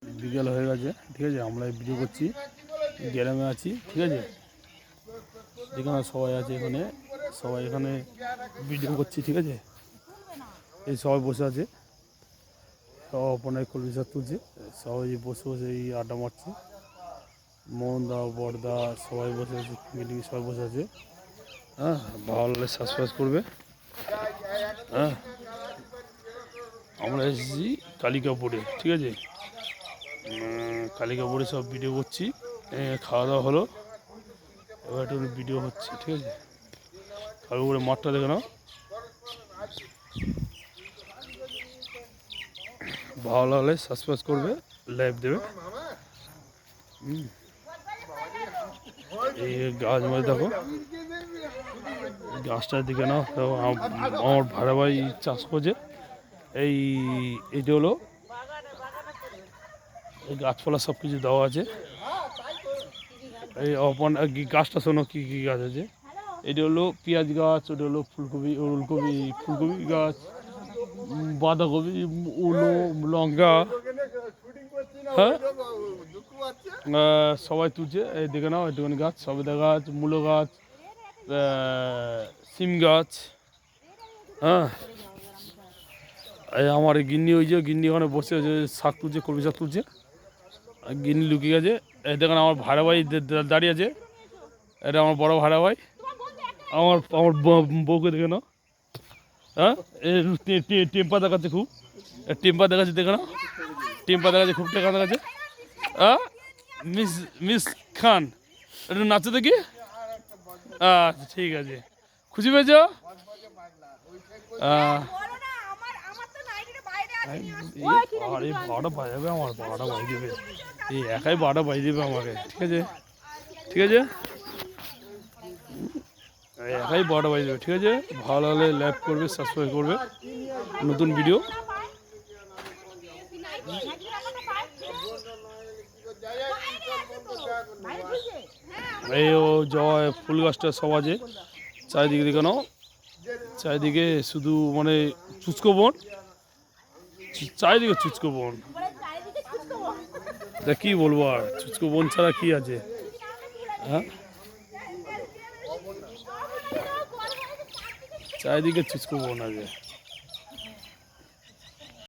বিকেল হয়ে গেছে, ঠিক আছে। আমরা ভিডিও করছি, গ্রামে আছি, ঠিক আছে। যেখানে সবাই আছে, এখানে সবাই এখানে ভিডিও করছি, ঠিক আছে। এই সবাই বসে আছে, সব আপনার কলবিশার তুলছে, সবাই বসে বসে এই আড্ডা মারছে। মোহনদা, বড়দা সবাই বসে আছে, মিটিং সবাই বসে আছে। হ্যাঁ, ভালো লাগলে সাবস্ক্রাইব করবে। হ্যাঁ, আমরা এসেছি কালিকাপুরে, ঠিক আছে। কালিকাপুরে সব ভিডিও করছি, খাওয়া দাওয়া হলো, এবার একটু ভিডিও হচ্ছে, ঠিক আছে। কালিকাপুরে মাঠটা দেখে নাও, ভালো লাগলে সাবস্ক্রাইব করবে, লাইভ দেবে। এই গাছ মাছ দেখো, গাছটার দিকে নাও, আমার ভাড়া ভাই চাষ করছে। এইটা হলো এই গাছপালা সব কিছু দেওয়া আছে। এই গাছটা শোনো কী কী গাছ আছে। এটা হলো পেঁয়াজ গাছ, ওটা হলো ফুলকপি ফুলকপি গাছ, বাঁধাকপি, লঙ্কা। হ্যাঁ, সবাই তুলছে, এই দেখে নাও, একটুখানি গাছ, সবেদা গাছ, মূলো গাছ, সিম গাছ। হ্যাঁ, এই আমার গিন্নি, ওই যে গিন্নি ওখানে বসে শাক তুলছে, কলমি শাক তুলছে, গিন্নি লুকিয়ে গেছে। এই দেখেন আমার ভাড়া ভাই দাঁড়িয়ে আছে, এটা আমার বড় ভাড়া ভাই। আমার আমার বউকে দেখে নাও। হ্যাঁ, টেম্পা দেখাচ্ছে খুব, টেম্পা দেখাচ্ছে, দেখে নাও, টেম্পা দেখাচ্ছে খুব, টেকা দেখাচ্ছে। হ্যাঁ, মিস মিস খান, একটু নাচো দেখি। আচ্ছা, ঠিক আছে, খুশি পেয়েছ? আরে বারোটা বাজাবে, আমার বারোটা বাজিয়ে দেবে, এই একাই বারোটা বাজিয়ে দেবে আমাকে, ঠিক আছে, ঠিক আছে, একাই বারোটা বাজিয়ে দেবে, ঠিক আছে। ভালো লাগলে লাইক করবে, সাবস্ক্রাইব করবে, নতুন ভিডিও। এই ও জয় ফুল গাছটা সব আছে চারিদিকে, দেখে নাও, চারিদিকে শুধু মানে চুচকো বন, চারিদিকে চুচকো বন। তা কী বলবো, আর চুচকো বন ছাড়া কী আছে। হ্যাঁ, চারিদিকে চুচকো বন আছে।